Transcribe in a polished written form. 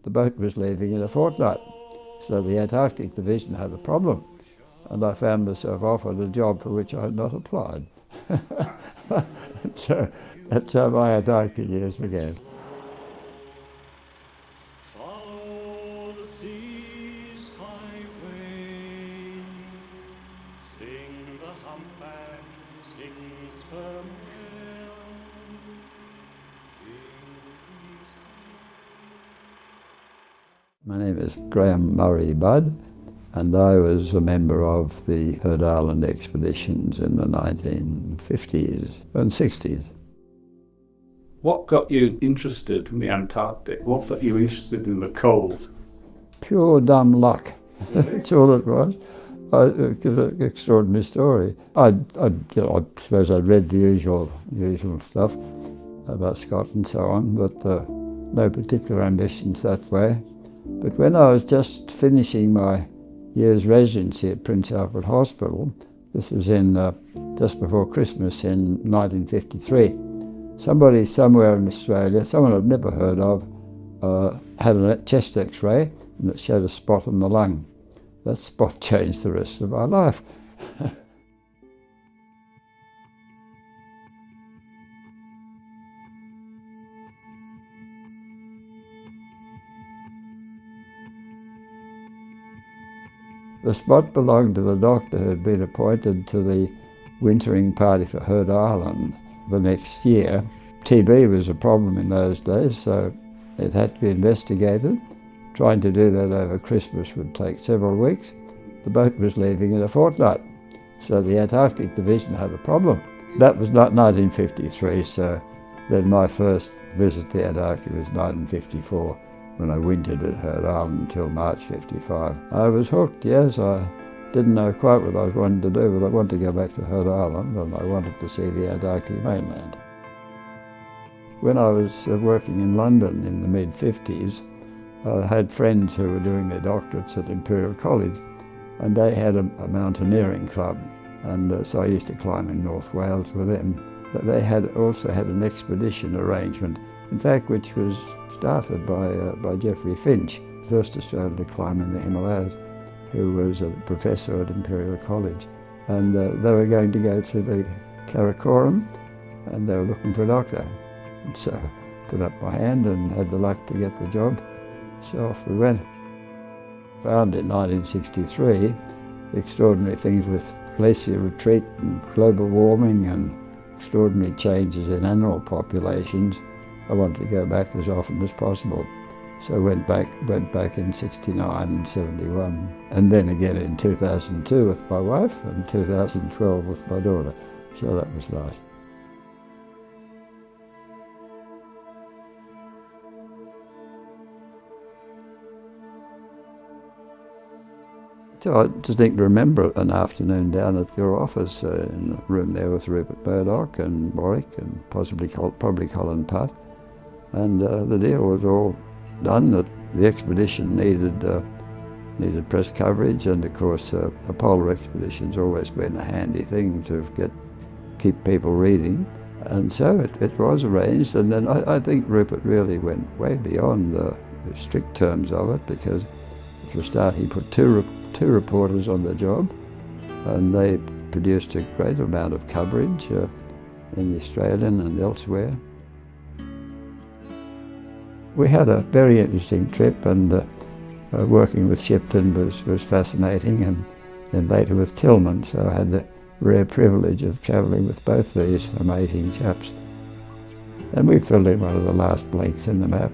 The boat was leaving in a fortnight, so the Antarctic Division had a problem, and I found myself offered a job for which I had not applied. So that's how my Antarctic years began. Follow the sea's highway, sing the humpback, sings farewell. My name is Grahame Budd, and I was a member of the Heard Island expeditions in the 1950s and 60s. What got you interested in the Antarctic? What got you interested in the cold? Pure dumb luck. That's all it was. It's an extraordinary story. I suppose I'd read the usual stuff about Scott and so on, but no particular ambitions that way. But when I was just finishing my year's residency at Prince Alfred Hospital, this was in just before Christmas in 1953, somebody somewhere in Australia, someone I'd never heard of, had a chest x-ray and it showed a spot on the lung. That spot changed the rest of my life. The spot belonged to the doctor who had been appointed to the wintering party for Heard Island the next year. TB was a problem in those days, so it had to be investigated. Trying to do that over Christmas would take several weeks. The boat was leaving in a fortnight, so the Antarctic Division had a problem. That was not 1953, so then my first visit to the Antarctic was 1954. When I wintered at Heard Island until March 55. I was hooked, yes. I didn't know quite what I was wanting to do, but I wanted to go back to Heard Island and I wanted to see the Antarctic mainland. When I was working in London in the mid-50s, I had friends who were doing their doctorates at Imperial College, and they had a mountaineering club, and so I used to climb in North Wales with them. But they also had an expedition arrangement, in fact, which was started by Geoffrey Finch, first Australian to climb in the Himalayas, who was a professor at Imperial College. And they were going to go to the Karakoram, and they were looking for a doctor. And so I put up my hand and had the luck to get the job, so off we went. Found in 1963 extraordinary things with glacier retreat and global warming and extraordinary changes in animal populations. I wanted to go back as often as possible. So I went back in 69 and 71, and then again in 2002 with my wife, and 2012 with my daughter. So that was nice. So I distinctly remember an afternoon down at your office in the room there with Rupert Murdoch and Warwick and probably Colin Putt. And the deal was all done that the expedition needed press coverage, and of course a polar expedition's always been a handy thing to keep people reading. And so it was arranged, and then I think Rupert really went way beyond the strict terms of it, because for a start he put two reporters on the job, and they produced a great amount of coverage in the Australian and elsewhere. We had a very interesting trip, and working with Shipton was fascinating, and then later with Tillman, so I had the rare privilege of travelling with both these amazing chaps. And we filled in one of the last blanks in the map.